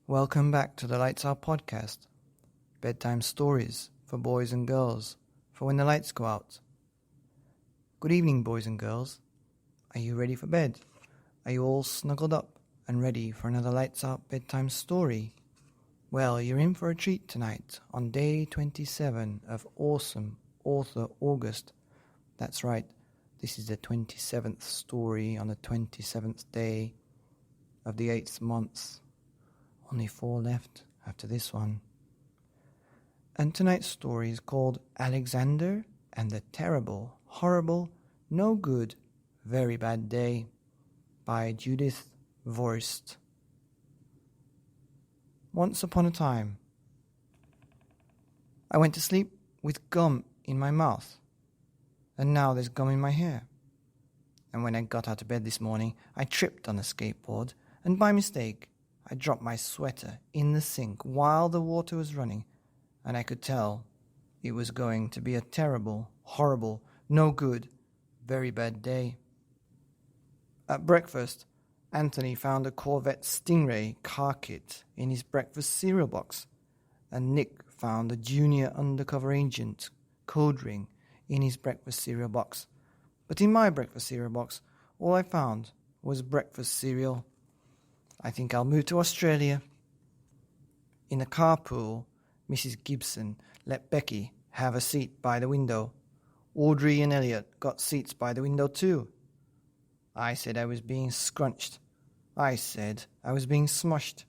Welcome back to the Lights Out podcast. Bedtime stories for boys and girls for when the lights go out. Good evening, boys and girls. Are you ready for bed? Are you all snuggled up and ready for another Lights Out bedtime story? Well, you're in for a treat tonight on day 27 of awesome Author August. That's right, this is the 27th story on the 27th day of the 8th month. Only 4 left after this one. And tonight's story is called Alexander and the Terrible, Horrible, No Good, Very Bad Day by Judith Viorst. Once upon a time, I went to sleep with gum in my mouth, and now there's gum in my hair. And when I got out of bed this morning, I tripped on a skateboard, and by mistake, I dropped my sweater in the sink while the water was running, and I could tell it was going to be a terrible, horrible, no good, very bad day. At breakfast, Anthony found a Corvette Stingray car kit in his breakfast cereal box, and Nick found a Junior Undercover Agent code ring in his breakfast cereal box. But in my breakfast cereal box, all I found was breakfast cereal. I think I'll move to Australia. In the carpool, Mrs. Gibson let Becky have a seat by the window. Audrey and Elliot got seats by the window too. I said I was being scrunched. I said I was being smushed.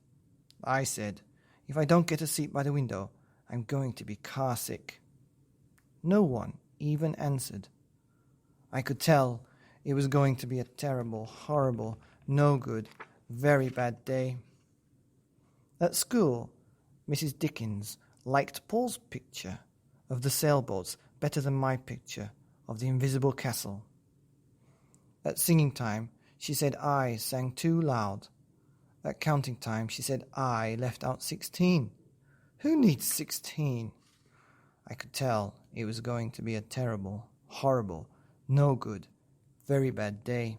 I said, if I don't get a seat by the window, I'm going to be car sick. No one even answered. I could tell it was going to be a terrible, horrible, no good, very bad day. At school, Mrs. Dickens liked Paul's picture of the sailboats better than my picture of the invisible castle. At singing time, she said I sang too loud. At counting time, she said I left out 16. Who needs 16? I could tell it was going to be a terrible, horrible, no good, very bad day.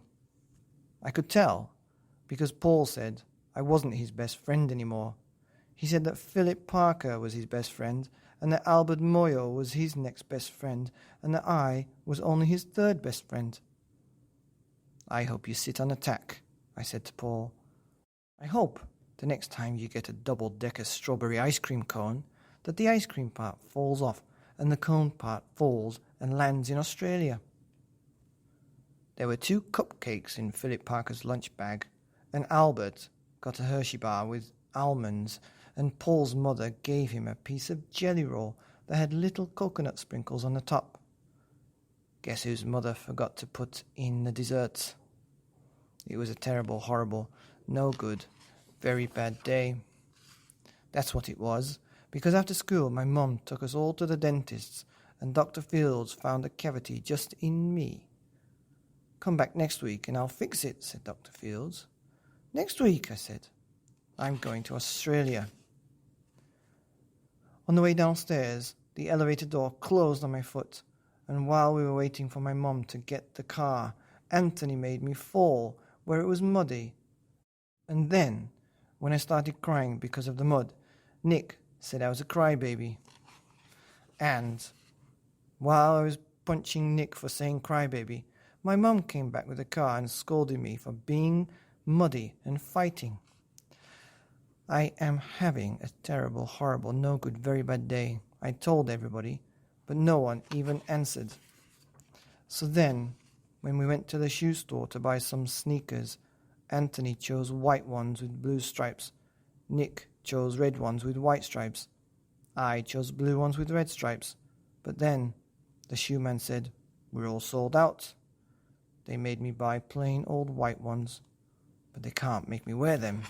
I could tell because Paul said I wasn't his best friend anymore. He said that Philip Parker was his best friend, and that Albert Moyo was his next best friend, and that I was only his third best friend. I hope you sit on a tack, I said to Paul. I hope the next time you get a double-decker strawberry ice cream cone that the ice cream part falls off and the cone part falls and lands in Australia. There were 2 cupcakes in Philip Parker's lunch bag, and Albert got a Hershey bar with almonds, and Paul's mother gave him a piece of jelly roll that had little coconut sprinkles on the top. Guess whose mother forgot to put in the desserts? It was a terrible, horrible, no good, very bad day. That's what it was, because after school my mum took us all to the dentist's, and Dr. Fields found a cavity just in me. Come back next week and I'll fix it, said Dr. Fields. Next week, I said. I'm going to Australia. On the way downstairs, the elevator door closed on my foot, and while we were waiting for my mum to get the car, Anthony made me fall where it was muddy. And then, when I started crying because of the mud, Nick said I was a crybaby. And while I was punching Nick for saying crybaby, my mum came back with the car and scolded me for being muddy and fighting. I am having a terrible, horrible, no good, very bad day, I told everybody, but no one even answered. So then, when we went to the shoe store to buy some sneakers, Anthony chose white ones with blue stripes. Nick chose red ones with white stripes. I chose blue ones with red stripes. But then the shoe man said, "We're all sold out." They made me buy plain old white ones, but they can't make me wear them.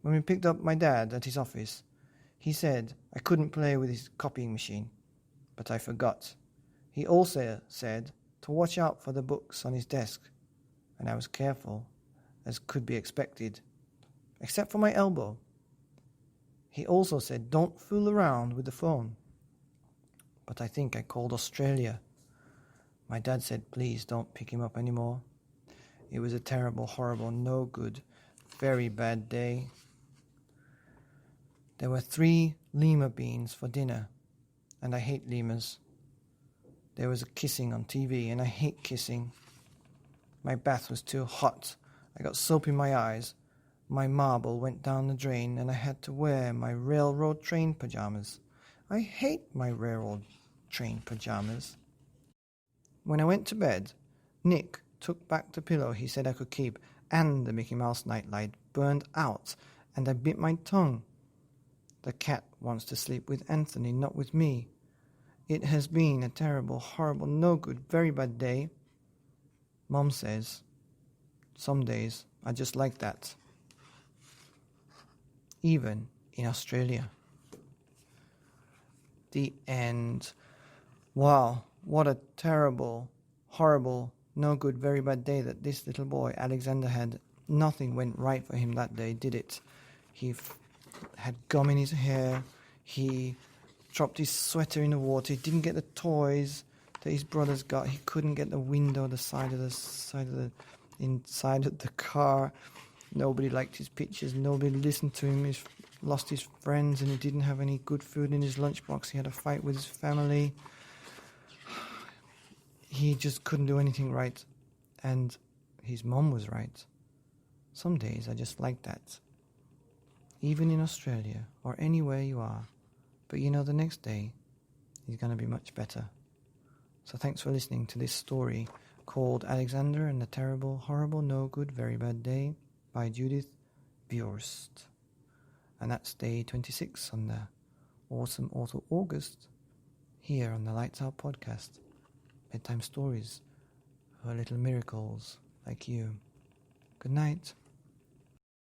When we picked up my dad at his office, he said I couldn't play with his copying machine, but I forgot. He also said to watch out for the books on his desk, and I was careful, as could be expected, except for my elbow. He also said don't fool around with the phone. But I think I called Australia. My dad said please don't pick him up anymore. It was a terrible, horrible, no good, very bad day. There were 3 lima beans for dinner, and I hate limas. There was a kissing on TV, and I hate kissing. My bath was too hot. I got soap in my eyes. My marble went down the drain, and I had to wear my railroad train pajamas. I hate my railroad train pajamas. When I went to bed, Nick took back the pillow he said I could keep, and the Mickey Mouse nightlight burned out, and I bit my tongue. The cat wants to sleep with Anthony, not with me. It has been a terrible, horrible, no good, very bad day. Mom says, some days are just like that. Even in Australia. The end. Wow, what a terrible, horrible, no good, very bad day that this little boy, Alexander, had. Nothing went right for him that day, did it? He had gum in his hair. He dropped his sweater in the water. He didn't get the toys that his brothers got. He couldn't get the window, inside of the car. Nobody liked his pictures. Nobody listened to him. He lost his friends, and he didn't have any good food in his lunchbox. He had a fight with his family. He just couldn't do anything right. And his mom was right. Some days are just like that. Even in Australia, or anywhere you are. But you know, the next day is going to be much better. So thanks for listening to this story called Alexander and the Terrible, Horrible, No Good, Very Bad Day by Judith Viorst. And that's day 26 on the awesome autumn August here on the Lights Out podcast. Bedtime stories for little miracles like you. Good night.